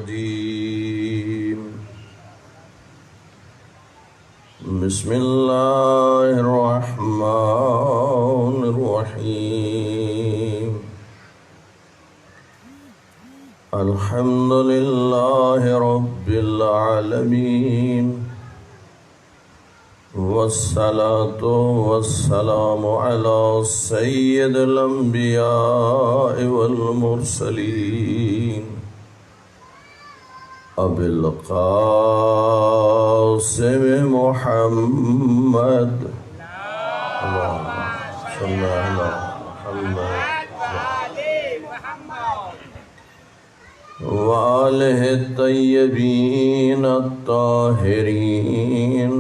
الرجيم بسم الله الرحمن الرحيم الحمد لله رب العالمين والصلاة والسلام على سيد الأنبياء والمرسلين أبي القاسم محمد اللهم صل على محمد وآله الطيبين الطاهرين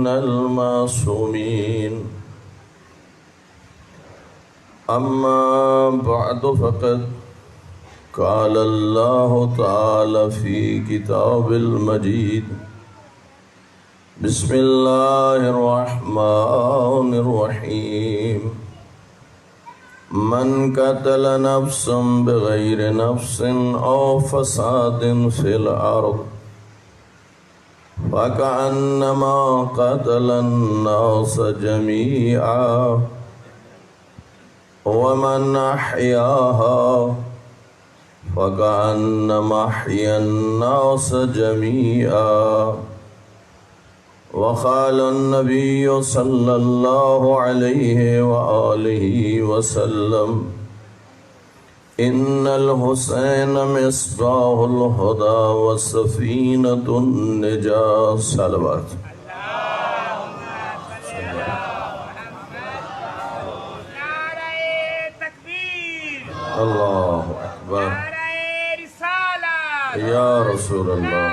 المعصومين أما بعد فقد قال الله تعالى في كتاب المجيد بسم الله الرحمن الرحيم من قتل نفسا بغير نفس أو فساد في الأرض فكأنما قتل الناس جميعا ومن أحياها فكأنما أحيا الناس جميعا وقال النبي صلى الله عليه وآله وسلم إن الحسين مصباح الهدى وسفينة النجاة صلوات الله أكبر يا رسول الله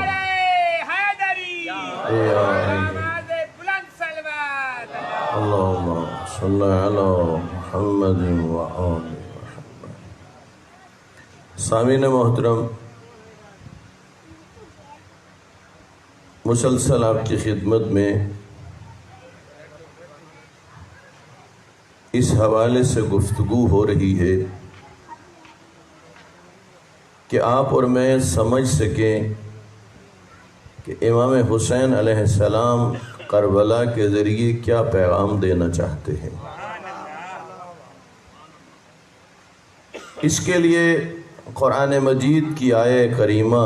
اللهم صل على محمد وآل محمد. سامعین محترم، مسلسل آپ کی خدمت میں اس حوالے سے گفتگو ہو رہی ہے کہ آپ اور میں سمجھ سکیں کہ امام حسین علیہ السلام کربلا کے ذریعے کیا پیغام دینا چاہتے ہیں۔ اس کے لیے قرآن مجید کی آیہ کریمہ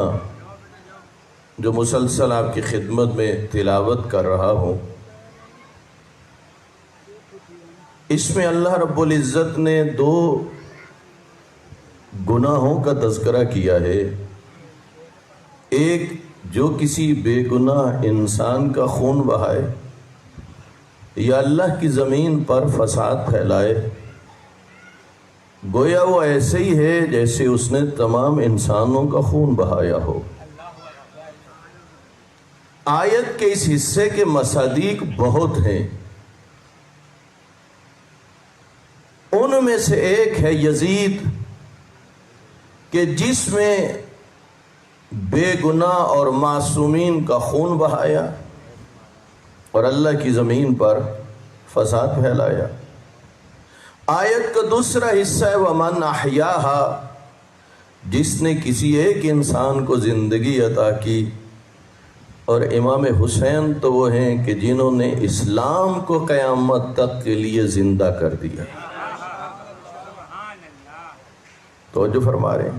جو مسلسل آپ کی خدمت میں تلاوت کر رہا ہوں، اس میں اللہ رب العزت نے دو گناہوں کا تذکرہ کیا ہے۔ ایک جو کسی بے گناہ انسان کا خون بہائے یا اللہ کی زمین پر فساد پھیلائے، گویا وہ ایسے ہی ہے جیسے اس نے تمام انسانوں کا خون بہایا ہو۔ آیت کے اس حصے کے مصادیق بہت ہیں، ان میں سے ایک ہے یزید کہ جس میں بے گناہ اور معصومین کا خون بہایا اور اللہ کی زمین پر فساد پھیلایا۔ آیت کا دوسرا حصہ ہے وَمَنْ أَحْيَاهَا، جس نے کسی ایک انسان کو زندگی عطا کی، اور امام حسین تو وہ ہیں کہ جنہوں نے اسلام کو قیامت تک کے لیے زندہ کر دیا۔ توجہ فرما رہے ہیں؟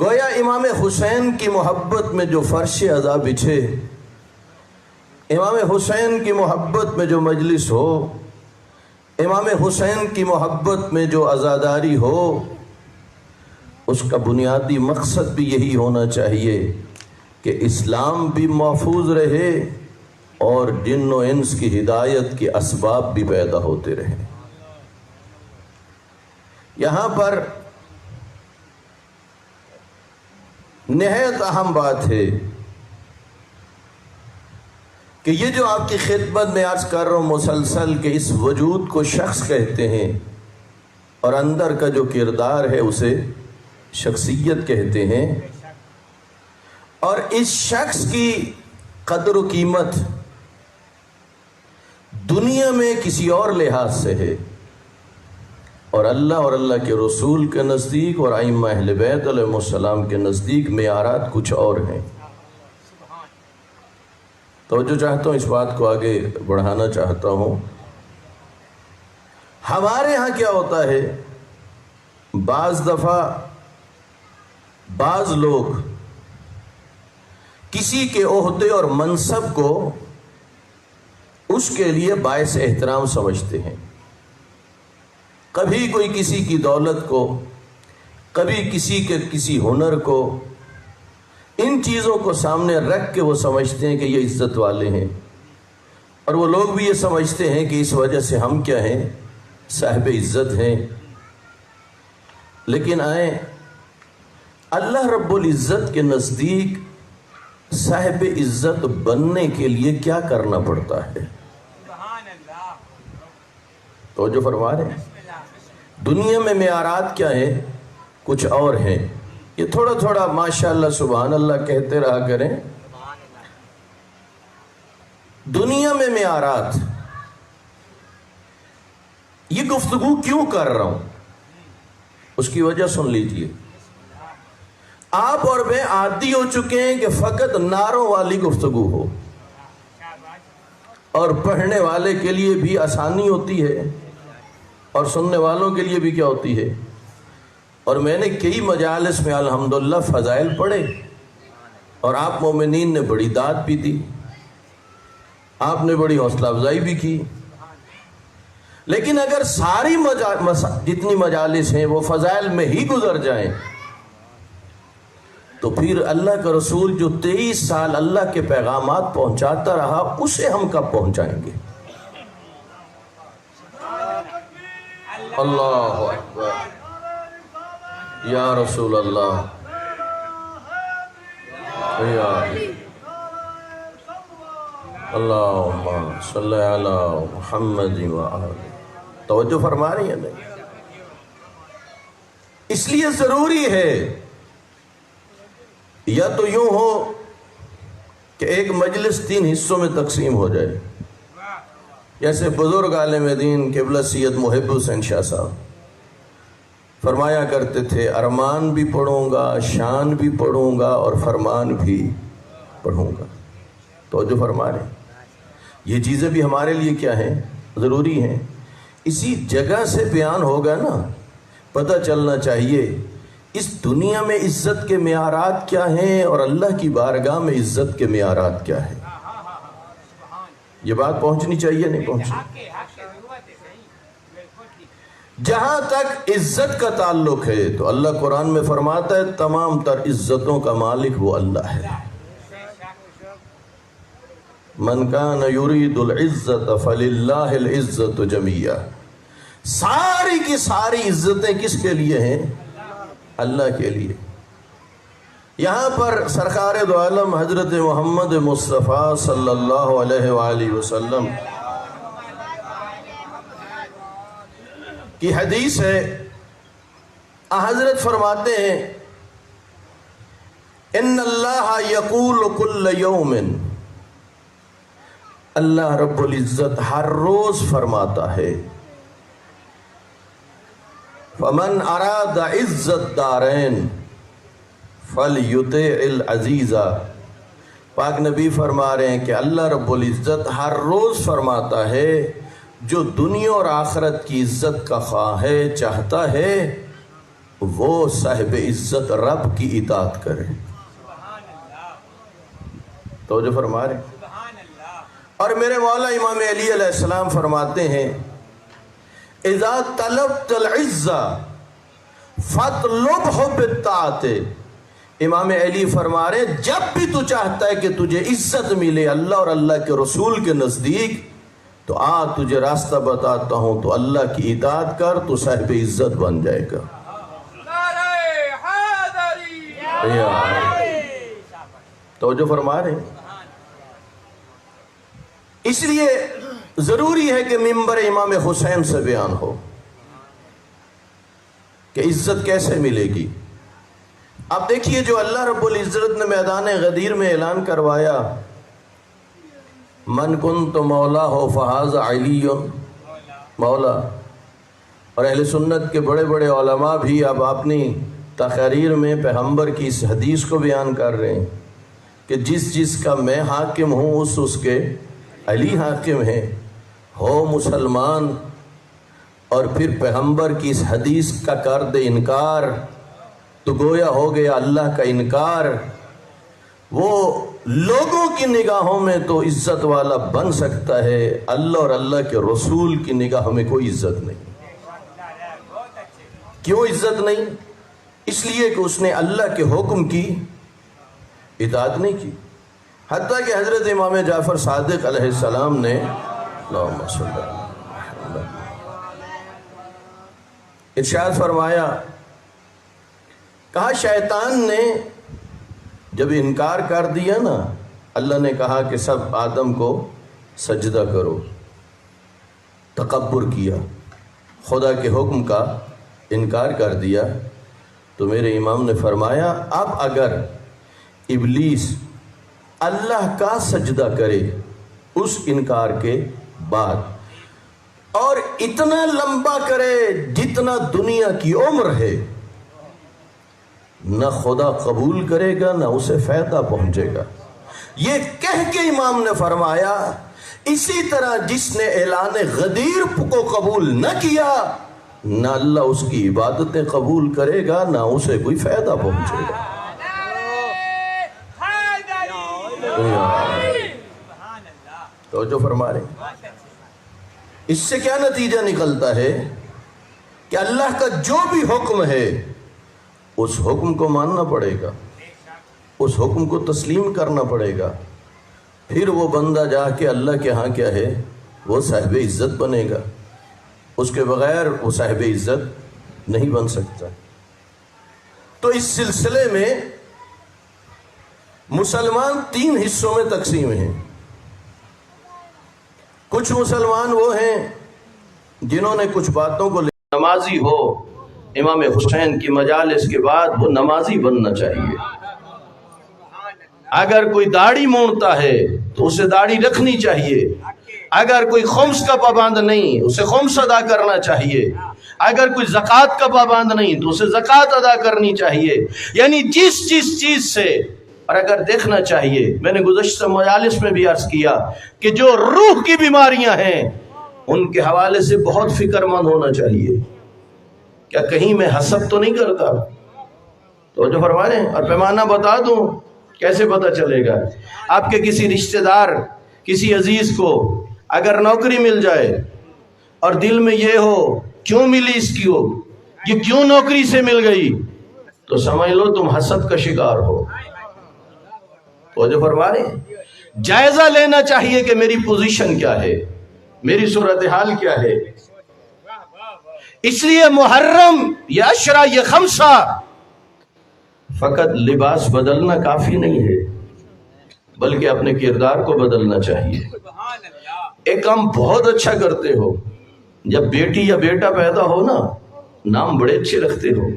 گویا امام حسین کی محبت میں جو فرش عزا بچھے، امام حسین کی محبت میں جو مجلس ہو، امام حسین کی محبت میں جو عزاداری ہو، اس کا بنیادی مقصد بھی یہی ہونا چاہیے کہ اسلام بھی محفوظ رہے اور جن و انس کی ہدایت کے اسباب بھی پیدا ہوتے رہیں۔ یہاں پر نہایت اہم بات ہے کہ یہ جو آپ کی خدمت میں عرض کر رہا ہوں مسلسل کہ اس وجود کو شخص کہتے ہیں اور اندر کا جو کردار ہے اسے شخصیت کہتے ہیں، اور اس شخص کی قدر و قیمت دنیا میں کسی اور لحاظ سے ہے اور اللہ کے رسول کے نزدیک اور ائمہ اہل بیت علیہ السلام کے نزدیک معیارات کچھ اور ہیں۔ توجہ چاہتا ہوں، اس بات کو آگے بڑھانا چاہتا ہوں۔ ہمارے ہاں کیا ہوتا ہے، بعض دفعہ بعض لوگ کسی کے عہدے اور منصب کو اس کے لیے باعث احترام سمجھتے ہیں۔ کبھی کوئی کسی کی دولت کو، کبھی کسی کے کسی ہنر کو، ان چیزوں کو سامنے رکھ کے وہ سمجھتے ہیں کہ یہ عزت والے ہیں، اور وہ لوگ بھی یہ سمجھتے ہیں کہ اس وجہ سے ہم کیا ہیں، صاحب عزت ہیں۔ لیکن آئیں، اللہ رب العزت کے نزدیک صاحب عزت بننے کے لیے کیا کرنا پڑتا ہے؟ تو جو فرما رہے ہیں، دنیا میں معیارات کیا ہیں، کچھ اور ہیں۔ یہ تھوڑا تھوڑا ماشاءاللہ سبحان اللہ کہتے رہا کریں۔ دنیا میں معیارات، یہ گفتگو کیوں کر رہا ہوں، اس کی وجہ سن لیجئے۔ آپ اور میں عادی ہو چکے ہیں کہ فقط نعروں والی گفتگو ہو، اور پڑھنے والے کے لیے بھی آسانی ہوتی ہے اور سننے والوں کے لیے بھی کیا ہوتی ہے۔ اور میں نے کئی مجالس میں الحمدللہ فضائل پڑھے، اور آپ مومنین نے بڑی داد بھی دی، آپ نے بڑی حوصلہ افزائی بھی کی۔ لیکن اگر ساری جتنی مجالس ہیں وہ فضائل میں ہی گزر جائیں، تو پھر اللہ کا رسول جو 23 سال اللہ کے پیغامات پہنچاتا رہا، اسے ہم کب پہنچائیں گے؟ اللہ اکبر، یا رسول اللہ، یا اللہم صلی علی محمد وآلہ۔ توجہ فرما رہی ہیں نہیں؟ اس لیے ضروری ہے، یا تو یوں ہو کہ ایک مجلس 3 حصوں میں تقسیم ہو جائے، جیسے بزرگ عالم دین قبلہ سید محب حسین شاہ صاحب فرمایا کرتے تھے، ارمان بھی پڑھوں گا، شان بھی پڑھوں گا، اور فرمان بھی پڑھوں گا۔ توجہ فرما رہے ہیں، یہ چیزیں بھی ہمارے لیے کیا ہیں، ضروری ہیں۔ اسی جگہ سے بیان ہوگا نا، پتہ چلنا چاہیے اس دنیا میں عزت کے معیارات کیا ہیں اور اللہ کی بارگاہ میں عزت کے معیارات کیا ہیں۔ یہ بات پہنچنی چاہیے، نہیں پہنچنی؟ جہاں تک عزت کا تعلق ہے تو اللہ قرآن میں فرماتا ہے تمام تر عزتوں کا مالک وہ اللہ ہے۔ من کان یرید العزت فللہ العزت جمیعا، ساری کی ساری عزتیں کس کے لیے ہیں؟ اللہ کے لیے۔ یہاں پر سرکار دو عالم حضرت محمد مصطفیٰ صلی اللہ علیہ وآلہ وسلم کی حدیث ہے، حضرت فرماتے ہیں ان اللہ یقول کل یوم، اللہ رب العزت ہر روز فرماتا ہے فمن اراد عزت دارین فلیطع العزیز۔ پاک نبی فرما رہے ہیں کہ اللہ رب العزت ہر روز فرماتا ہے جو دنیا اور آخرت کی عزت کا خواہ ہے، چاہتا ہے، وہ صاحب عزت رب کی اطاعت کرے۔ تو جو فرما رہے ہیں، اور میرے مولا امام علی علیہ السلام فرماتے ہیں اذا طلبت العزہ فاطلبہ بالطاعۃ۔ امام علی فرما رہے ہیں جب بھی تو چاہتا ہے کہ تجھے عزت ملے اللہ اور اللہ کے رسول کے نزدیک، تو تجھے راستہ بتاتا ہوں، تو اللہ کی اطاعت کر، تو صاحب عزت بن جائے گا۔ توجہ فرما رہے ہیں۔ اس لیے ضروری ہے کہ منبر امام حسین سے بیان ہو کہ عزت کیسے ملے گی۔ اب دیکھیے جو اللہ رب العزت نے میدان غدیر میں اعلان کروایا، من کنت مولا ہو فہذا علی مولا، اور اہل سنت کے بڑے بڑے علماء بھی اب اپنی تقاریر میں پیغمبر کی اس حدیث کو بیان کر رہے ہیں کہ جس کا میں حاکم ہوں اس کے علی حاکم ہیں. ہو مسلمان اور پھر پیغمبر کی اس حدیث کا کر دے انکار تو گویا ہو گیا اللہ کا انکار. وہ لوگوں کی نگاہوں میں تو عزت والا بن سکتا ہے، اللہ اور اللہ کے رسول کی نگاہ میں کوئی عزت نہیں. کیوں عزت نہیں؟ اس لیے کہ اس نے اللہ کے حکم کی اطاعت نہیں کی. حتیٰ کہ حضرت امام جعفر صادق علیہ السلام نے اللہم صلی اللہ علیہ ارشاد فرمایا، کہا شیطان نے جب انکار کر دیا نا، اللہ نے کہا کہ سب آدم کو سجدہ کرو، تکبر کیا، خدا کے حکم کا انکار کر دیا، تو میرے امام نے فرمایا اب اگر ابلیس اللہ کا سجدہ کرے اس انکار کے بعد اور اتنا لمبا کرے جتنا دنیا کی عمر ہے، نہ خدا قبول کرے گا نہ اسے فائدہ پہنچے گا. یہ کہہ کے امام نے فرمایا اسی طرح جس نے اعلان غدیر کو قبول نہ کیا، نہ اللہ اس کی عبادتیں قبول کرے گا نہ اسے کوئی فائدہ پہنچے گا. تو جو فرما رہے اس سے کیا نتیجہ نکلتا ہے کہ اللہ کا جو بھی حکم ہے اس حکم کو ماننا پڑے گا، اس حکم کو تسلیم کرنا پڑے گا. پھر وہ بندہ جا کے اللہ کے ہاں کیا ہے، وہ صاحب عزت بنے گا. اس کے بغیر وہ صاحب عزت نہیں بن سکتا. تو اس سلسلے میں مسلمان 3 حصوں میں تقسیم ہیں. کچھ مسلمان وہ ہیں جنہوں نے کچھ باتوں کو نمازی ہو، امام حسین کی مجالس کے بعد وہ نمازی بننا چاہیے. اگر کوئی داڑھی مونڈتا ہے تو اسے داڑھی رکھنی چاہیے. اگر کوئی خمس کا پابند نہیں اسے خمس ادا کرنا چاہیے. اگر کوئی زکوٰۃ کا پابند نہیں تو اسے زکوٰۃ ادا کرنی چاہیے. یعنی جس چیز سے، اور اگر دیکھنا چاہیے، میں نے گزشتہ مجالس میں بھی عرض کیا کہ جو روح کی بیماریاں ہیں ان کے حوالے سے بہت فکر مند ہونا چاہیے. کیا کہیں میں حسد تو نہیں کرتا؟ تو جو فرما رہے ہیں، اور پیمانہ بتا دوں کیسے پتہ چلے گا. آپ کے کسی رشتہ دار، کسی عزیز کو اگر نوکری مل جائے اور دل میں یہ ہو کیوں ملی اس کی ہو، یہ کیوں نوکری سے مل گئی، تو سمجھ لو تم حسد کا شکار ہو. تو جو فرما رہے ہیں جائزہ لینا چاہیے کہ میری پوزیشن کیا ہے، میری صورتحال کیا ہے. اس لیے محرم یہ عشرہ یہ خمسہ فقط لباس بدلنا کافی نہیں ہے، بلکہ اپنے کردار کو بدلنا چاہیے. ایک کام بہت اچھا کرتے ہو، جب بیٹی یا بیٹا پیدا ہو نا، نام بڑے اچھے رکھتے ہو.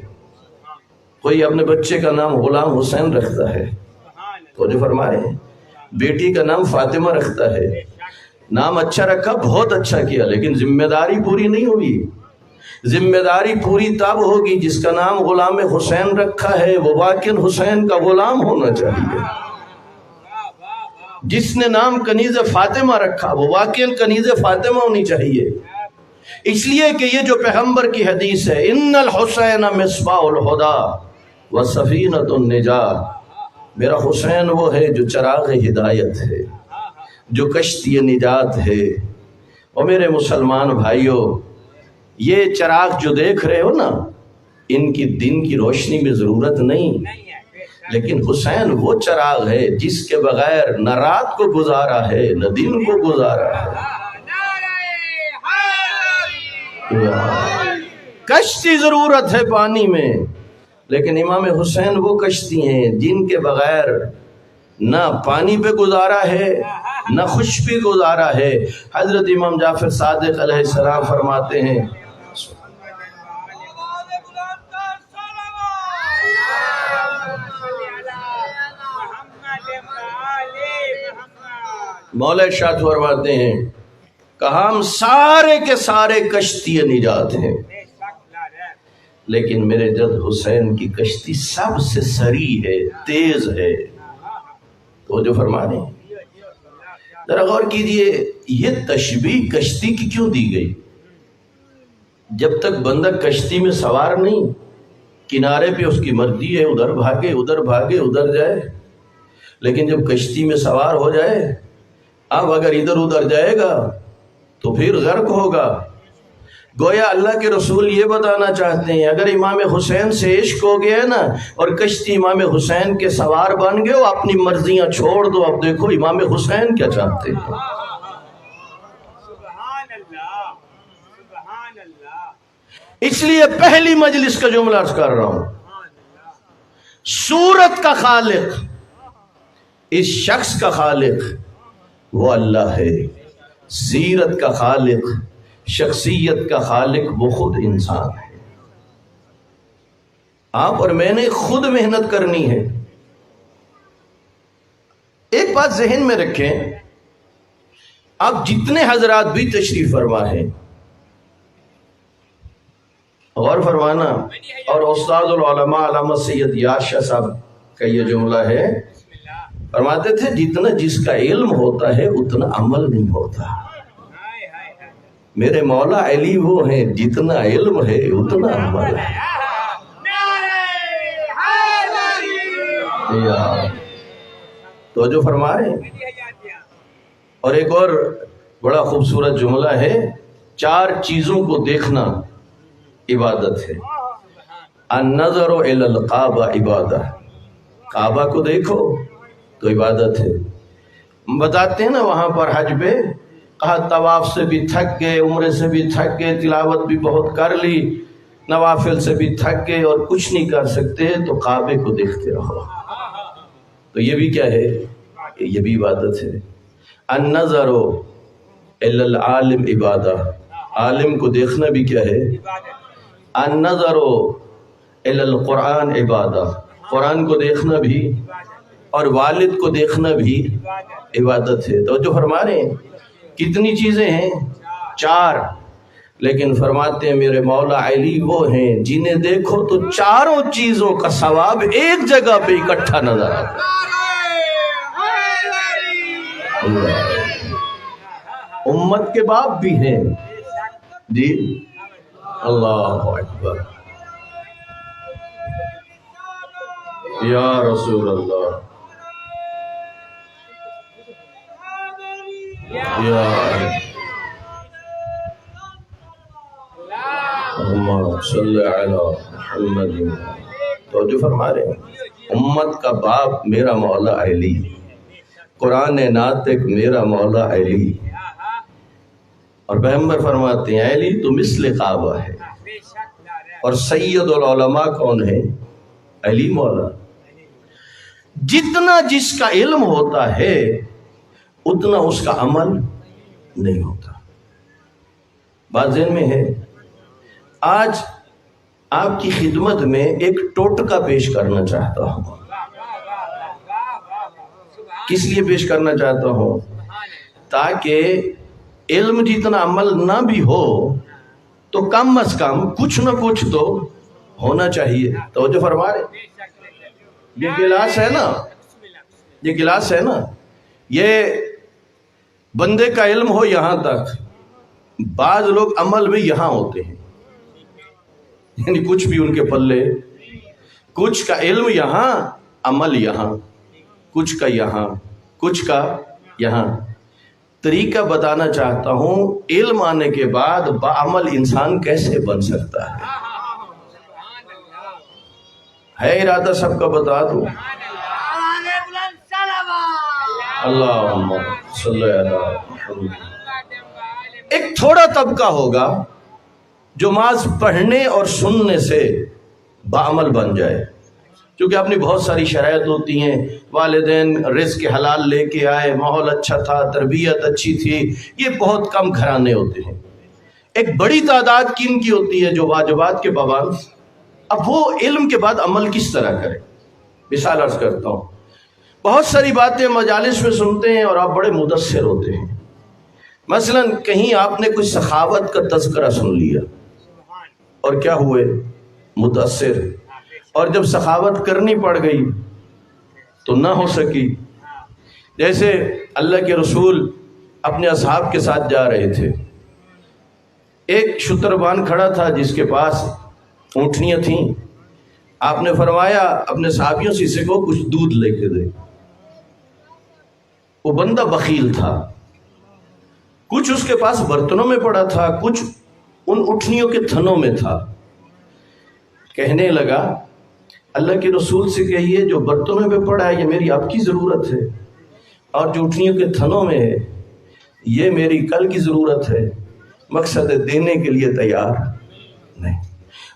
کوئی اپنے بچے کا نام غلام حسین رکھتا ہے، تو جو فرما رہے ہیں بیٹی کا نام فاطمہ رکھتا ہے. نام اچھا رکھا، بہت اچھا کیا، لیکن ذمہ داری پوری نہیں ہوئی. ذمہ داری پوری تب ہوگی جس کا نام غلام حسین رکھا ہے وہ واقعاً حسین کا غلام ہونا چاہیے. جس نے نام کنیز فاطمہ رکھا وہ واقعاً کنیز فاطمہ ہونی چاہیے. اس لیے کہ یہ جو پیغمبر کی حدیث ہے، ان الحسین مصباح الہدی و سفینۃ النجات، میرا حسین وہ ہے جو چراغ ہدایت ہے، جو کشتی نجات ہے. اور میرے مسلمان بھائیوں، یہ چراغ جو دیکھ رہے ہو نا، ان کی دن کی روشنی میں ضرورت نہیں، لیکن حسین وہ چراغ ہے جس کے بغیر نہ رات کو گزارا ہے نہ دن کو گزارا ہے. کشتی ضرورت ہے پانی میں، لیکن امام حسین وہ کشتی ہیں جن کے بغیر نہ پانی پہ گزارا ہے نہ خشک پہ گزارا ہے. حضرت امام جعفر صادق علیہ السلام فرماتے ہیں، مولا ارشاد فرماتے ہیں کہ ہم سارے کے سارے کشتی نجات ہیں. لیکن میرے جد حسین کی کشتی سب سے سری ہے، تیز ہے۔ تو جو فرما رہے ہیں، ذرا غور کیجئے، یہ تشبیہ کشتی کی کیوں دی گئی؟ جب تک بندہ کشتی میں سوار نہیں، کنارے پہ اس کی مرضی ہے، ادھر بھاگے ادھر جائے، لیکن جب کشتی میں سوار ہو جائے، اب اگر ادھر ادھر جائے گا تو پھر غرق ہوگا۔ گویا اللہ کے رسول یہ بتانا چاہتے ہیں، اگر امام حسین سے عشق ہو گیا نا اور کشتی امام حسین کے سوار بن گئے، وہ اپنی مرضیاں چھوڑ دو، اب دیکھو امام حسین کیا چاہتے ہیں۔ اس لیے پہلی مجلس کا جملہ عرض کر رہا ہوں، صورت کا خالق، اس شخص کا خالق وہ اللہ ہے، سیرت کا خالق، شخصیت کا خالق وہ خود انسان ہے۔ آپ اور میں نے خود محنت کرنی ہے۔ ایک بات ذہن میں رکھیں، آپ جتنے حضرات بھی تشریف فرما ہیں، غور فرمانا، اور استاد العلماء علامہ سید یار شاہ صاحب کا یہ جملہ ہے، فرماتے تھے جتنا جس کا علم ہوتا ہے اتنا عمل نہیں ہوتا۔ میرے مولا علی وہ ہیں جتنا علم ہے اتنا عمل ہے۔ تو جو فرما رہے ہیں، اور ایک اور بڑا خوبصورت جملہ ہے، 4 چیزوں کو دیکھنا عبادت ہے۔ النظر الی الکعبہ عبادہ، کعبہ کو دیکھو تو عبادت ہے۔ بتاتے ہیں نا وہاں پر حج پہ، کہا طواف سے بھی تھک گئے، عمرے سے بھی تھک گئے، تلاوت بھی بہت کر لی، نوافل سے بھی تھک گئے اور کچھ نہیں کر سکتے، تو کعبے کو دیکھتے رہو۔ تو یہ بھی کیا ہے؟ یہ بھی عبادت ہے۔ النظر الی العالم عبادہ، عالم کو دیکھنا بھی کیا ہے؟ النظر الی القرآن عبادہ، قرآن کو دیکھنا بھی اور والد کو دیکھنا بھی عبادت ہے۔ تو جو فرما رہے ہیں کتنی چیزیں ہیں؟ 4، لیکن فرماتے ہیں میرے مولا علی وہ ہیں جنہیں دیکھو تو 4 چیزوں کا ثواب ایک جگہ پہ اکٹھا نظر آتا ہے۔ امت کے باپ بھی ہیں جی، اللہ اکبر، یا رسول اللہ، یا اللہم صلی علی محمد۔ تو جو فرما رہے ہیں امت کا باپ میرا مولا علی، قرآن ناطق میرا مولا علی، اور پیغمبر فرماتے ہیں علی تو مثل کعبہ ہے۔ اور سید العلماء کون ہے؟ علی مولا۔ جتنا جس کا علم ہوتا ہے اتنا اس کا عمل نہیں ہوتا۔ بات ذہن میں ہے؟ آج آپ کی خدمت میں ایک ٹوٹکا پیش کرنا چاہتا ہوں۔ کس لیے پیش کرنا چاہتا ہوں؟ تاکہ علم جتنا عمل نہ بھی ہو تو کم از کم کچھ نہ کچھ تو ہونا چاہیے۔ توجہ فرما رہے، یہ گلاس ہے نا، یہ گلاس ہے نا، یہ بندے کا علم ہو یہاں تک، بعض لوگ عمل میں یہاں ہوتے ہیں، یعنی کچھ بھی ان کے پلے، کچھ کا علم یہاں، عمل یہاں، کچھ کا یہاں، کچھ کا یہاں۔ طریقہ بتانا چاہتا ہوں، علم آنے کے بعد بعمل انسان کیسے بن سکتا ہے ارادہ سب کا بتا دوں۔ اللہم صلی علی محمد۔ ایک تھوڑا طبقہ ہوگا جو محض پڑھنے اور سننے سے بعمل بن جائے، کیونکہ اپنی بہت ساری شرائط ہوتی ہیں، والدین رزق حلال لے کے آئے، ماحول اچھا تھا، تربیت اچھی تھی، یہ بہت کم گھرانے ہوتے ہیں۔ ایک بڑی تعداد کن کی ہوتی ہے جو واجبات کے پابند، اب وہ علم کے بعد عمل کس طرح کرے؟ مثال عرض کرتا ہوں، بہت ساری باتیں مجالس میں سنتے ہیں اور آپ بڑے مدثر ہوتے ہیں، مثلا کہیں آپ نے کوئی سخاوت کا تذکرہ سن لیا، اور کیا ہوئے؟ متاثر، اور جب سخاوت کرنی پڑ گئی تو نہ ہو سکی۔ جیسے اللہ کے رسول اپنے اصحاب کے ساتھ جا رہے تھے، ایک شتربان کھڑا تھا جس کے پاس اونٹنیاں تھیں، آپ نے فرمایا اپنے صحابیوں سے اسے کو کچھ دودھ لے کے دے۔ وہ بندہ بخیل تھا، کچھ اس کے پاس برتنوں میں پڑا تھا، کچھ ان اٹھنیوں کے تھنوں میں تھا۔ کہنے لگا اللہ کے رسول سے کہیے جو برتنوں میں پڑا ہے یہ میری آپ کی ضرورت ہے، اور جو اٹھنیوں کے تھنوں میں ہے یہ میری کل کی ضرورت ہے، مقصد دینے کے لیے تیار نہیں۔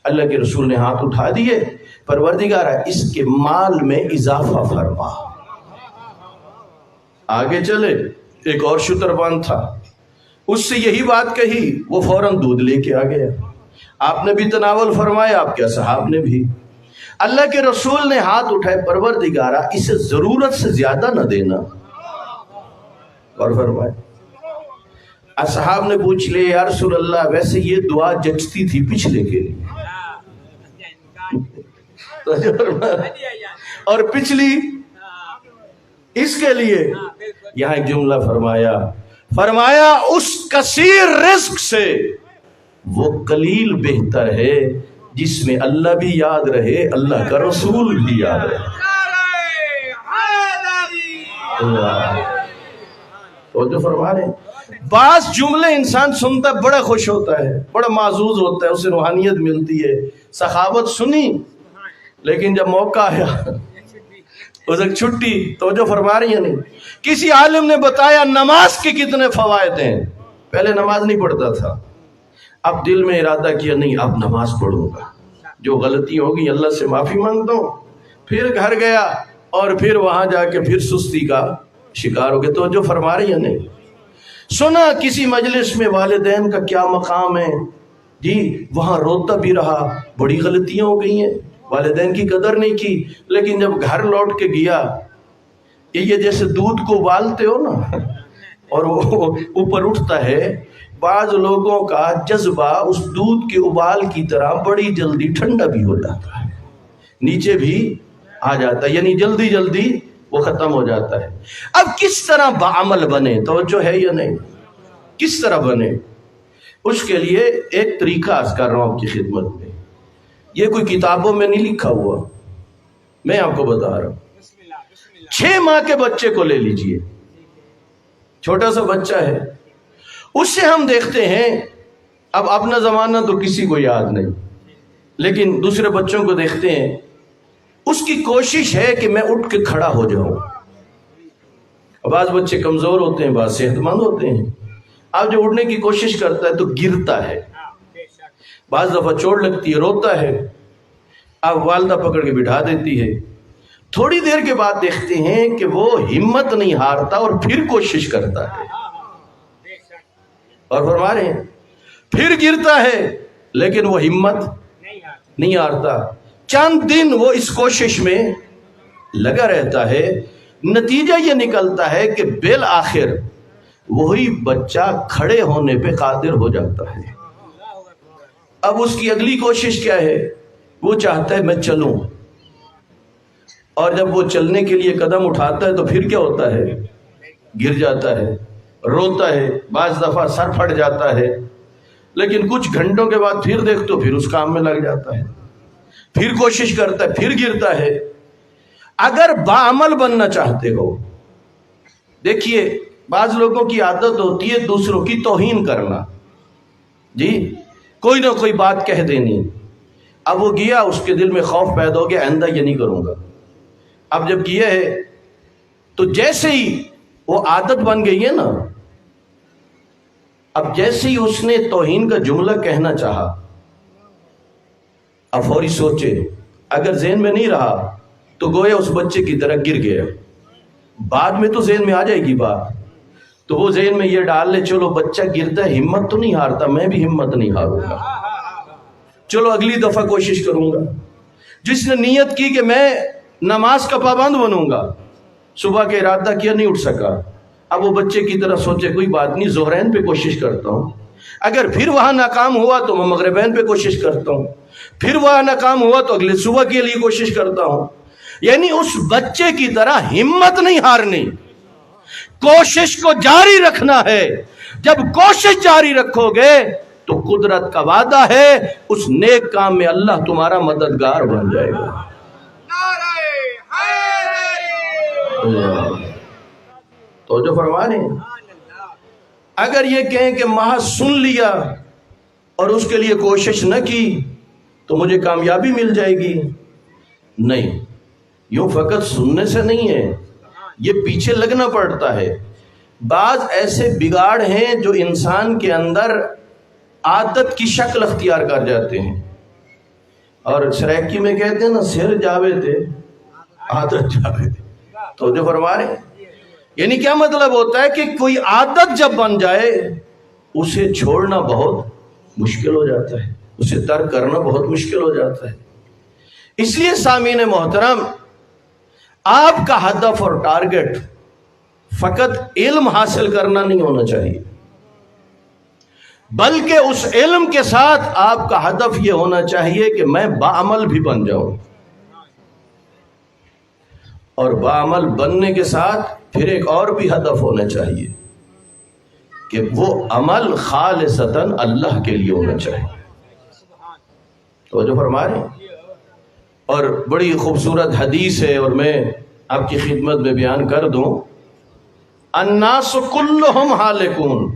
اللہ کے رسول نے ہاتھ اٹھا دیے، پروردگارا اس کے مال میں اضافہ فرما۔ آگے چلے، ایک اور شتربان تھا، اس سے یہی بات کہی، وہ فوراً دودھ لے کے آ گیا۔ آپ نے بھی تناول فرمایا، آپ کے اصحاب نے بھی۔ اللہ کے رسول نے ہاتھ اٹھائے، پروردگارا اسے ضرورت سے زیادہ نہ دینا، اور فرمائے۔ اصحاب نے پوچھ لے یا رسول اللہ ویسے یہ دعا جچتی تھی پچھلے کے لیے، اور پچھلی اس کے لیے۔ یہاں ایک جملہ فرمایا اس کثیر رزق سے وہ قلیل بہتر ہے جس میں اللہ بھی یاد رہے، اللہ کا رسول بھی یاد رہے۔ تو جو فرما رہے ہیں، بعض جملے انسان سنتا ہے بڑا خوش ہوتا ہے، بڑا معزوز ہوتا ہے، اسے روحانیت ملتی ہے، سخاوت سنی، لیکن جب موقع آیا اسے چھٹی۔ تو جو فرما رہی ہیں نہیں، کسی عالم نے بتایا نماز کے کتنے فوائد ہیں، پہلے نماز نہیں پڑھتا تھا، اب دل میں ارادہ کیا نہیں اب نماز پڑھوں گا، جو غلطی ہوگی اللہ سے معافی مانگتا ہوں، پھر گھر گیا اور پھر وہاں جا کے پھر سستی کا شکار ہو گئے۔ تو جو فرما رہی ہیں نہیں، سنا کسی مجلس میں والدین کا کیا مقام ہے، جی وہاں روتا بھی رہا، بڑی غلطیاں ہو گئی ہیں، والدین کی قدر نہیں کی، لیکن جب گھر لوٹ کے گیا، یہ جیسے دودھ کو ابالتے ہو نا اور وہ اوپر اٹھتا ہے، بعض لوگوں کا جذبہ اس دودھ کے ابال کی طرح بڑی جلدی ٹھنڈا بھی ہو جاتا ہے، نیچے بھی آ جاتا ہے، یعنی جلدی جلدی وہ ختم ہو جاتا ہے۔ اب کس طرح بعمل بنے، توجہ ہے یا نہیں، کس طرح بنے، اس کے لیے ایک طریقہ عرض کر رہا ہوں آپ کی خدمت میں، یہ کوئی کتابوں میں نہیں لکھا ہوا، میں آپ کو بتا رہا ہوں۔ 6 ماہ کے بچے کو لے لیجئے، چھوٹا سا بچہ ہے، اس سے ہم دیکھتے ہیں، اب اپنا زمانہ تو کسی کو یاد نہیں، لیکن دوسرے بچوں کو دیکھتے ہیں، اس کی کوشش ہے کہ میں اٹھ کے کھڑا ہو جاؤں۔ بعض بچے کمزور ہوتے ہیں، بعض صحت مند ہوتے ہیں، اب جو اٹھنے کی کوشش کرتا ہے تو گرتا ہے، بعض دفعہ چوٹ لگتی ہے، روتا ہے، اب والدہ پکڑ کے بٹھا دیتی ہے، تھوڑی دیر کے بعد دیکھتے ہیں کہ وہ ہمت نہیں ہارتا اور پھر کوشش کرتا ہے، اور فرما رہے ہیں پھر گرتا ہے لیکن وہ ہمت نہیں ہارتا، چند دن وہ اس کوشش میں لگا رہتا ہے، نتیجہ یہ نکلتا ہے کہ بالآخر وہی بچہ کھڑے ہونے پہ قادر ہو جاتا ہے۔ اب اس کی اگلی کوشش کیا ہے، وہ چاہتا ہے میں چلوں، اور جب وہ چلنے کے لیے قدم اٹھاتا ہے تو پھر کیا ہوتا ہے، گر جاتا ہے، روتا ہے، بعض دفعہ سر پھٹ جاتا ہے، لیکن کچھ گھنٹوں کے بعد پھر دیکھ تو پھر اس کام میں لگ جاتا ہے، پھر کوشش کرتا ہے، پھر گرتا ہے۔ اگر باعمل بننا چاہتے ہو، دیکھیے بعض لوگوں کی عادت ہوتی ہے دوسروں کی توہین کرنا، جی کوئی نہ کوئی بات کہہ دینی، اب وہ گیا، اس کے دل میں خوف پیدا ہو گیا آئندہ یہ نہیں کروں گا، اب جب کیا ہے تو جیسے ہی وہ عادت بن گئی ہے نا، اب جیسے ہی اس نے توہین کا جملہ کہنا چاہا، اب فوری سوچے، اگر ذہن میں نہیں رہا تو گویا اس بچے کی طرح گر گیا، بعد میں تو ذہن میں آ جائے گی بات، تو وہ ذہن میں یہ ڈال لے چلو بچہ گرتا ہے ہمت تو نہیں ہارتا، میں بھی ہمت نہیں ہاروں گا، چلو اگلی دفعہ کوشش کروں گا۔ جس نے نیت کی کہ میں نماز کا پابند بنوں گا، صبح کے ارادہ کیا نہیں اٹھ سکا، اب وہ بچے کی طرح سوچے کوئی بات نہیں ظہرین پہ کوشش کرتا ہوں، اگر پھر وہاں ناکام ہوا تو میں مغربین پہ کوشش کرتا ہوں، پھر وہ ناکام ہوا تو اگلے صبح کے لیے کوشش کرتا ہوں. یعنی اس بچے کی طرح ہمت نہیں ہارنی، کوشش کو جاری رکھنا ہے. جب کوشش جاری رکھو گے تو قدرت کا وعدہ ہے اس نیک کام میں اللہ تمہارا مددگار بن جائے گا. تو جو فرما رہے ہیں، اگر یہ کہیں کہ محض سن لیا اور اس کے لیے کوشش نہ کی تو مجھے کامیابی مل جائے گی، نہیں، یوں فقط سننے سے نہیں ہے، یہ پیچھے لگنا پڑتا ہے. بعض ایسے بگاڑ ہیں جو انسان کے اندر عادت کی شکل اختیار کر جاتے ہیں، اور سریکی میں کہتے ہیں نا، سر جاوے تھے عادت جاوے تھے. تو جو فرما رہے ہیں، یعنی کیا مطلب ہوتا ہے کہ کوئی عادت جب بن جائے اسے چھوڑنا بہت مشکل ہو جاتا ہے، اسے ترک کرنا بہت مشکل ہو جاتا ہے. اس لیے سامعین محترم، آپ کا ہدف اور ٹارگٹ فقط علم حاصل کرنا نہیں ہونا چاہیے، بلکہ اس علم کے ساتھ آپ کا ہدف یہ ہونا چاہیے کہ میں باعمل بھی بن جاؤں. اور باعمل بننے کے ساتھ پھر ایک اور بھی ہدف ہونا چاہیے کہ وہ عمل خالصتاً اللہ کے لیے ہونا چاہیے. تو جو فرما رہے ہیں، اور بڑی خوبصورت حدیث ہے اور میں آپ کی خدمت میں بیان کر دوں. الناس کلہم ہالکون،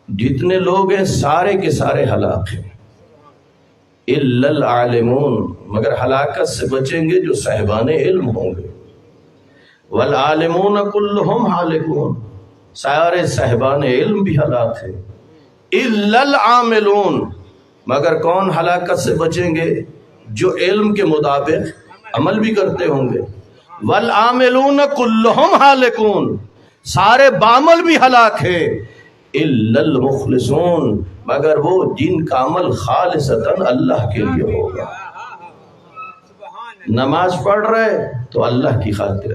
جتنے لوگ ہیں سارے کے سارے ہلاک ہیں، الا العالمون، مگر ہلاکت سے بچیں گے جو صاحبان علم ہوں گے. والعالمون کلہم ہالکون، سارے صاحبان علم بھی ہلاک ہیں. الا العاملون، مگر کون ہلاکت سے بچیں گے؟ جو علم کے مطابق عمل بھی کرتے ہوں گے. والعاملون کلہم ہالکون، سارے بعمل بھی ہلاک ہیں. الا المخلصون، مگر وہ جن کا عمل خالصتاً اللہ کے لیے ہوگا. نماز پڑھ رہے تو اللہ کی خاطر،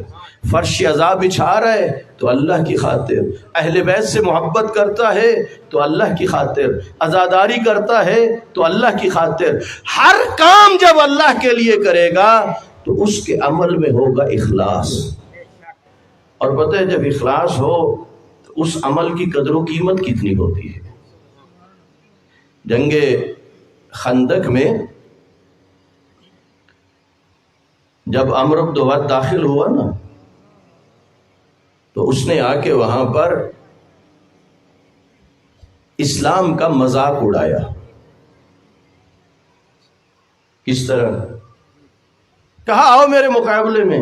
فرش عذاب بچھا رہے تو اللہ کی خاطر، اہل بیت سے محبت کرتا ہے تو اللہ کی خاطر، عزاداری کرتا ہے تو اللہ کی خاطر. ہر کام جب اللہ کے لیے کرے گا تو اس کے عمل میں ہوگا اخلاص. اور پتہ ہے جب اخلاص ہو تو اس عمل کی قدر و قیمت کتنی ہوتی ہے. جنگ خندق میں جب عمرو بن دواد داخل ہوا نا تو اس نے آ کے وہاں پر اسلام کا مذاق اڑایا. کس طرح؟ کہا آؤ میرے مقابلے میں،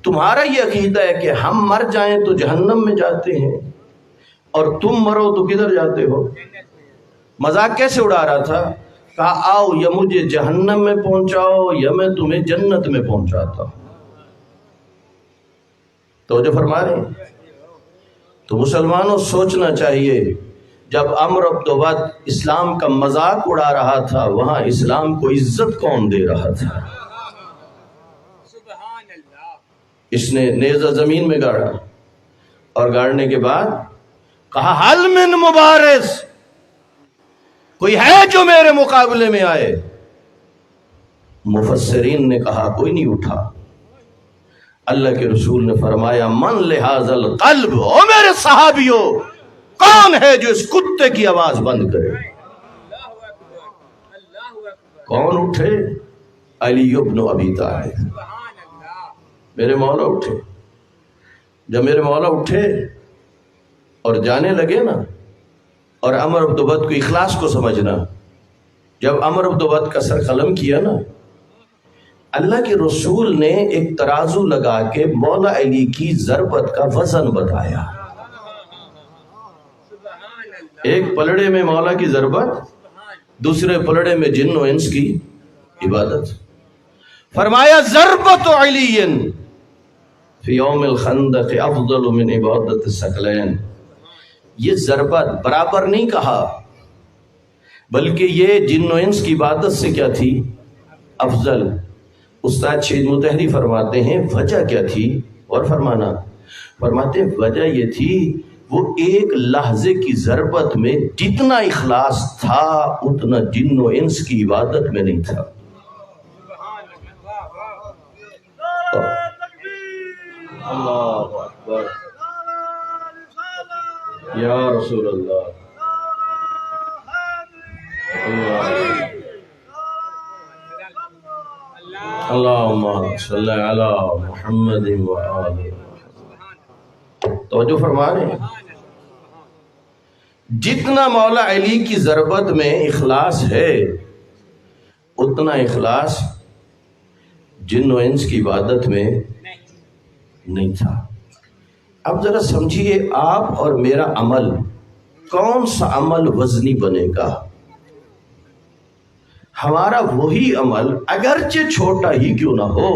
تمہارا یہ عقیدہ ہے کہ ہم مر جائیں تو جہنم میں جاتے ہیں اور تم مرو تو کدھر جاتے ہو. مذاق کیسے اڑا رہا تھا؟ کہا آؤ یا مجھے جہنم میں پہنچاؤ یا میں تمہیں جنت میں پہنچاتا ہوں. تو جو فرما رہے ہیں، تو مسلمانوں سوچنا چاہیے، جب عمرو بن دواد اسلام کا مذاق اڑا رہا تھا وہاں اسلام کو عزت کون دے رہا تھا؟ اس نے نیزہ زمین میں گاڑا اور گاڑنے کے بعد کہا حل من مبارز، کوئی ہے جو میرے مقابلے میں آئے؟ مفسرین نے کہا کوئی نہیں اٹھا. اللہ کے رسول نے فرمایا من لہذا القلب، او میرے صحابیوں کون ہے جو اس کتے کی آواز بند کرے؟ کون اٹھے؟ علی بن ابی طالب. میرے مولا اٹھے. جب میرے مولا اٹھے اور جانے لگے نا، اور عمرو بن دواد کو اخلاص کو سمجھنا، جب عمرو بن دواد کا سر قلم کیا نا، اللہ کے رسول نے ایک ترازو لگا کے مولا علی کی ضربت کا وزن بتایا. ایک پلڑے میں مولا کی ضربت، دوسرے پلڑے میں جن و انس کی عبادت. فرمایا ضربت علی فی یوم الخندق افضل من عبادت الثقلین. یہ ضربت برابر نہیں کہا، بلکہ یہ جن و انس کی عبادت سے کیا تھی؟ افضل. استاد شہید متحری فرماتے ہیں وجہ کیا تھی، اور فرماتے ہیں وجہ یہ تھی وہ ایک لحظے کی ضربت میں جتنا اخلاص تھا اتنا جن و انس کی عبادت میں نہیں تھا. اللہ اکبر یا رسول اللہ. اللہم صلی علی محمد وآل محمد. توجہ فرما رہے ہیں. جتنا مولا علی کی ضربت میں اخلاص ہے اتنا اخلاص جن و انس کی عبادت میں نہیں تھا. اب ذرا سمجھیے آپ اور میرا عمل کون سا عمل وزنی بنے گا؟ ہمارا وہی عمل اگرچہ چھوٹا ہی کیوں نہ ہو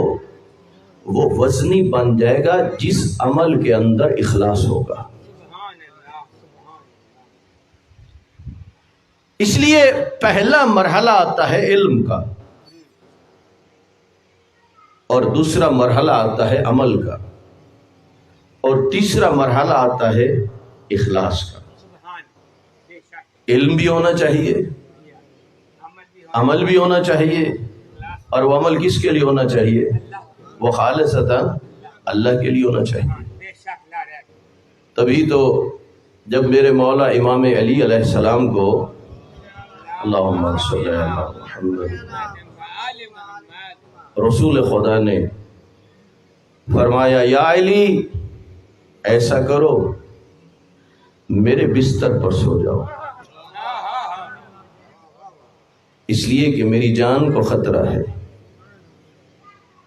وہ وزنی بن جائے گا جس عمل کے اندر اخلاص ہوگا. اس لیے پہلا مرحلہ آتا ہے علم کا اور دوسرا مرحلہ آتا ہے عمل کا اور تیسرا مرحلہ آتا ہے اخلاص کا. علم بھی ہونا چاہیے، عمل بھی ہونا چاہیے، اور وہ عمل کس کے لیے ہونا چاہیے؟ وہ خالصتاً اللہ کے لیے ہونا چاہیے. تبھی تو جب میرے مولا امام علی علیہ السلام کو اللہم صلی علی محمد رسول خدا نے فرمایا یا علی ایسا کرو میرے بستر پر سو جاؤ، اس لیے کہ میری جان کو خطرہ ہے.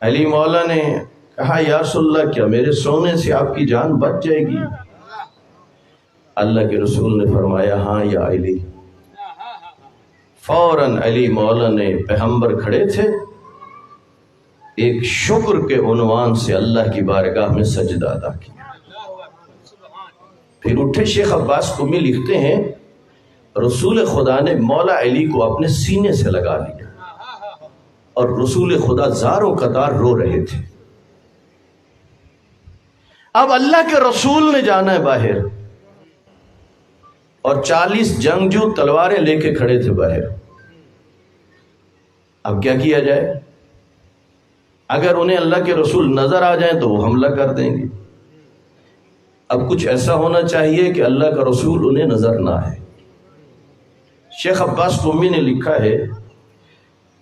علی مولا نے کہا یا رسول اللہ کیا میرے سونے سے آپ کی جان بچ جائے گی؟ اللہ کے رسول نے فرمایا ہاں یا علی. فوراً علی مولا نے پیغمبر کھڑے تھے ایک شکر کے عنوان سے اللہ کی بارگاہ میں سجدہ ادا کیا. پھر اٹھے شیخ عباس قمی لکھتے ہیں رسول خدا نے مولا علی کو اپنے سینے سے لگا لیا اور رسول خدا زاروں قطار رو رہے تھے. اب اللہ کے رسول نے جانا ہے باہر اور 40 جنگجو تلواریں لے کے کھڑے تھے باہر. اب کیا کیا جائے؟ اگر انہیں اللہ کے رسول نظر آ جائیں تو وہ حملہ کر دیں گے. اب کچھ ایسا ہونا چاہیے کہ اللہ کا رسول انہیں نظر نہ آئے. شیخ عباس قمی نے لکھا ہے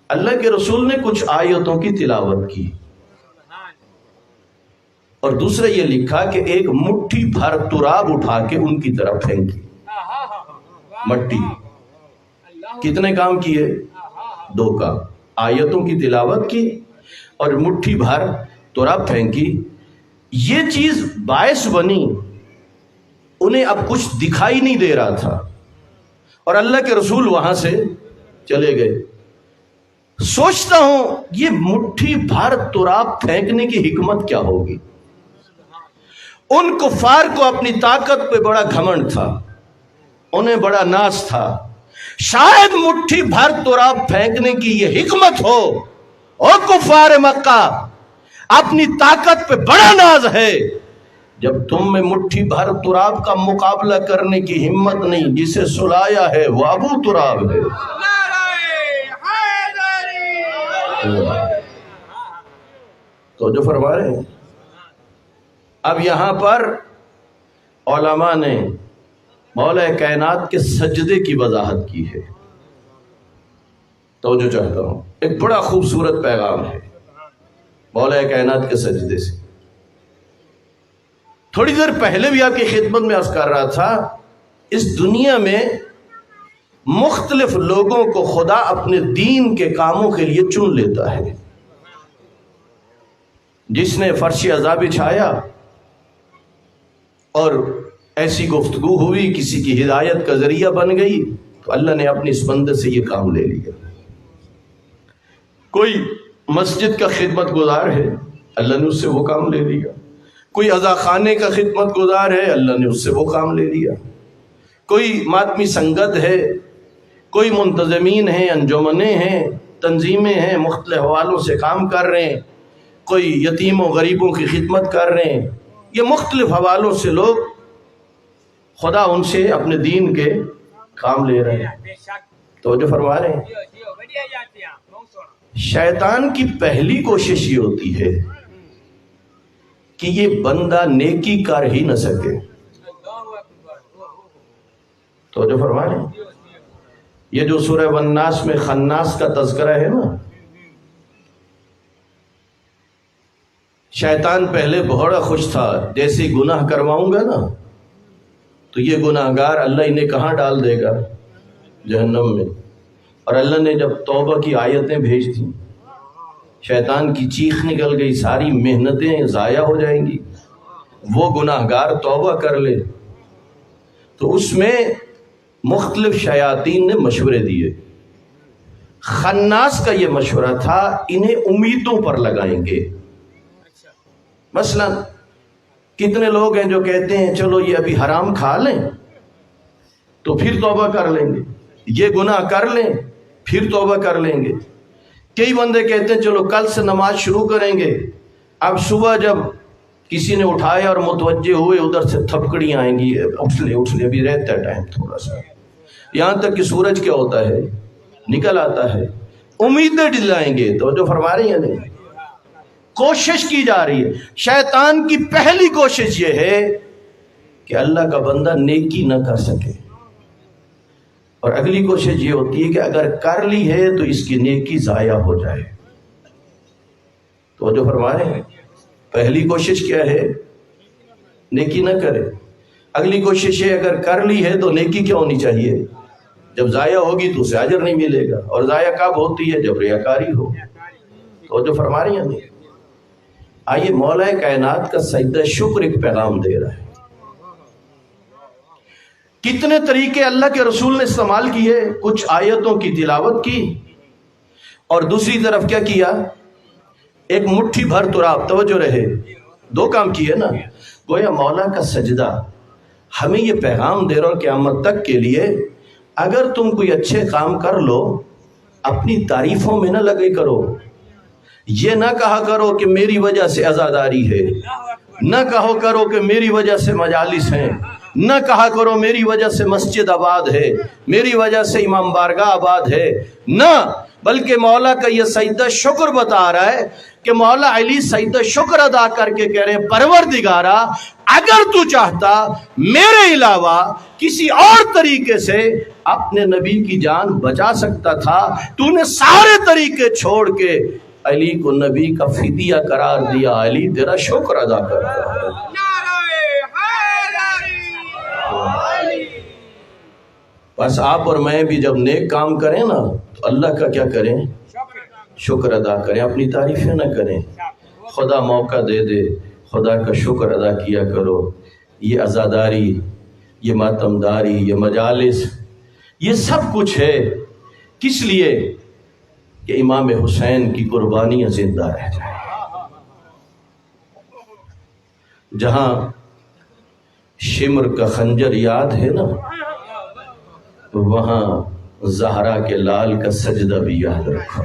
اللہ کے رسول نے کچھ آیتوں کی تلاوت کی اور دوسرا یہ لکھا کہ ایک مٹھی بھر تراب اٹھا کے ان کی طرف پھینکی. مٹی کتنے کام کیے؟ 2 کام. آیتوں کی تلاوت کی اور مٹھی بھر تراب پھینکی. یہ چیز باعث بنی انہیں اب کچھ دکھائی نہیں دے رہا تھا اور اللہ کے رسول وہاں سے چلے گئے. سوچتا ہوں یہ مٹھی بھر تراب پھینکنے کی حکمت کیا ہوگی؟ ان کفار کو اپنی طاقت پہ بڑا گھمنڈ تھا، انہیں بڑا ناز تھا. شاید مٹھی بھر تراب پھینکنے کی یہ حکمت ہو. او کفار مکہ، اپنی طاقت پہ بڑا ناز ہے، جب تم میں مٹھی بھر تراب کا مقابلہ کرنے کی ہمت نہیں، جسے سلایا ہے وہ ابو تراب ہے. تو جو فرما رہے ہیں اب یہاں پر علماء نے مولا کائنات کے سجدے کی وضاحت کی ہے. توجہ چاہتا ہوں، ایک بڑا خوبصورت پیغام ہے مولا کائنات کے سجدے سے. تھوڑی دیر پہلے بھی آپ کی خدمت میں عرض کر رہا تھا اس دنیا میں مختلف لوگوں کو خدا اپنے دین کے کاموں کے لیے چن لیتا ہے. جس نے فرش عزا بچھایا اور ایسی گفتگو ہوئی کسی کی ہدایت کا ذریعہ بن گئی تو اللہ نے اپنی اس بندے سے یہ کام لے لیا. کوئی مسجد کا خدمت گزار ہے، اللہ نے اس سے وہ کام لے لیا. کوئی عزا خانے کا خدمت گزار ہے، اللہ نے اس سے وہ کام لے لیا. کوئی ماتمی سنگت ہے، کوئی منتظمین ہیں، انجمنیں ہیں، تنظیمیں ہیں، مختلف حوالوں سے کام کر رہے ہیں. کوئی یتیم و غریبوں کی خدمت کر رہے ہیں. یہ مختلف حوالوں سے لوگ خدا ان سے اپنے دین کے کام لے رہے ہیں۔ توجہ فرما رہے ہیں۔ شیطان کی پہلی کوشش یہ ہوتی ہے کہ یہ بندہ نیکی کر ہی نہ سکے۔ توجہ فرما رہے ہیں۔ یہ جو سورہ والناس میں خناس کا تذکرہ ہے نا، شیطان پہلے بہت خوش تھا، جیسے گناہ کرواؤں گا نا تو یہ گناہگار اللہ انہیں کہاں ڈال دے گا؟ جہنم میں۔ اور اللہ نے جب توبہ کی آیتیں بھیج دیں، شیطان کی چیخ نکل گئی، ساری محنتیں ضائع ہو جائیں گی، وہ گناہگار توبہ کر لے۔ تو اس میں مختلف شیاطین نے مشورے دیے۔ خناس کا یہ مشورہ تھا انہیں امیدوں پر لگائیں گے۔ مثلا کتنے لوگ ہیں جو کہتے ہیں چلو یہ ابھی حرام کھا لیں تو پھر توبہ کر لیں گے، یہ گناہ کر لیں پھر توبہ کر لیں گے۔ کئی بندے کہتے ہیں چلو کل سے نماز شروع کریں گے، اب صبح جب کسی نے اٹھایا اور متوجہ ہوئے ادھر سے تھپکڑیاں آئیں گی، اٹھ لے ابھی رہتا ہے ٹائم تھوڑا سا، یہاں تک کہ سورج کیا ہوتا ہے، نکل آتا ہے، امیدیں ڈلائیں گے۔ تو جو فرما رہی ہیں نہیں، کوشش کی جا رہی ہے۔ شیطان کی پہلی کوشش یہ ہے کہ اللہ کا بندہ نیکی نہ کر سکے، اور اگلی کوشش یہ ہوتی ہے کہ اگر کر لی ہے تو اس کی نیکی ضائع ہو جائے۔ تو جو فرما رہے ہیں، پہلی کوشش کیا ہے؟ نیکی نہ کرے۔ اگلی کوشش ہے اگر کر لی ہے تو نیکی کیا ہونی چاہیے؟ جب ضائع ہوگی تو اسے اجر نہیں ملے گا، اور ضائع کب ہوتی ہے؟ جب ریاکاری ہو۔ تو جو فرما رہی ہیں نہیں، آئیے مولا کائنات کا سجدہ شکر ایک پیغام دے رہا ہے۔ کتنے طریقے اللہ کے رسول نے استعمال کیے، کچھ آیتوں کی تلاوت کی اور دوسری طرف کیا کیا؟ ایک مٹھی بھر تراب، توجہ رہے، دو کام کیے نا۔ گویا مولا کا سجدہ ہمیں یہ پیغام دے رہا قیامت تک کے لیے، اگر تم کوئی اچھے کام کر لو اپنی تعریفوں میں نہ لگے کرو، یہ نہ کہا کرو کہ میری وجہ سے عزاداری ہے، نہ کہو کرو کہ میری وجہ سے مجالس ہیں، نہ کہا کرو میری وجہ سے مسجد آباد ہے، میری وجہ سے امام بارگاہ آباد ہے، نہ، بلکہ مولا کا یہ سجدہ شکر بتا رہا ہے کہ مولا علی سجدہ شکر ادا کر کے کہہ رہے ہیں پروردگارا اگر تو چاہتا میرے علاوہ کسی اور طریقے سے اپنے نبی کی جان بچا سکتا تھا، تو نے سارے طریقے چھوڑ کے علی کو نبی کا فدیہ قرار دیا، علی تیرا شکر ادا کرتا ہے۔ بس آپ اور میں بھی جب نیک کام کریں نا تو اللہ کا کیا کریں؟ شکر ادا کریں، اپنی تعریفیں نہ کریں۔ خدا موقع دے دے، خدا کا شکر ادا کیا کرو۔ یہ عزاداری، یہ ماتمداری، یہ مجالس، یہ سب کچھ ہے کس لیے؟ کہ امام حسین کی قربانیاں زندہ رہ جائیں۔ جہاں شمر کا خنجر یاد ہے نا، وہاں زہرا کے لال کا سجدہ بھی یاد رکھو۔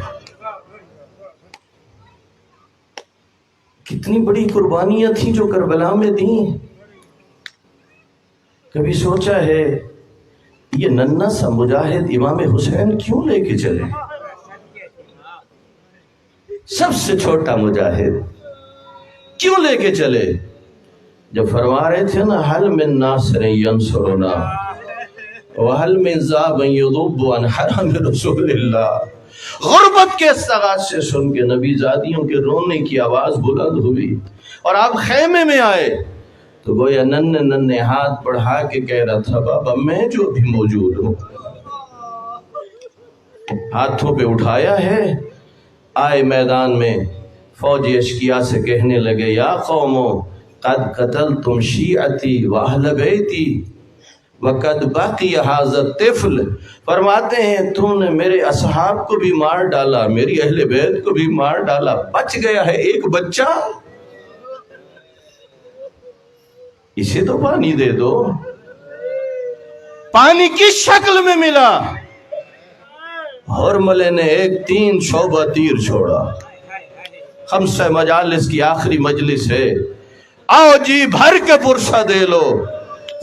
کتنی بڑی قربانیاں تھیں جو کربلا میں دیں۔ کبھی سوچا ہے یہ ننھا سا مجاہد امام حسین کیوں لے کے چلے؟ سب سے چھوٹا مجاہد کیوں لے کے چلے؟ جب فرما رہے تھے نا حل من ناصر ینصرنا وحل من ذاب یذب عن حرم رسول اللہ، غربت کے استغاث سے سن کے نبی زادیوں کے رونے کی آواز بلند ہوئی اور آپ خیمے میں آئے تو گویا ننھے ہاتھ بڑھا کے کہہ رہا تھا بابا میں جو بھی موجود ہوں۔ ہاتھوں پہ اٹھایا ہے، آئے میدان میں، فوجی اشکیا سے کہنے لگے یا قومو قد قتلتم شیعتی واہل بیتی وقد باقی ھذا الطفل، فرماتے ہیں تم نے میرے اصحاب کو بھی مار ڈالا، میری اہل بیت کو بھی مار ڈالا، بچ گیا ہے ایک بچہ، اسے تو پانی دے دو۔ پانی کس شکل میں ملا؟ ہرملے نے ایک 3 شعبہ تیر چھوڑا۔ خمسہ مجالس کی آخری مجلس ہے، آؤ جی بھر کے پرسہ دے لو،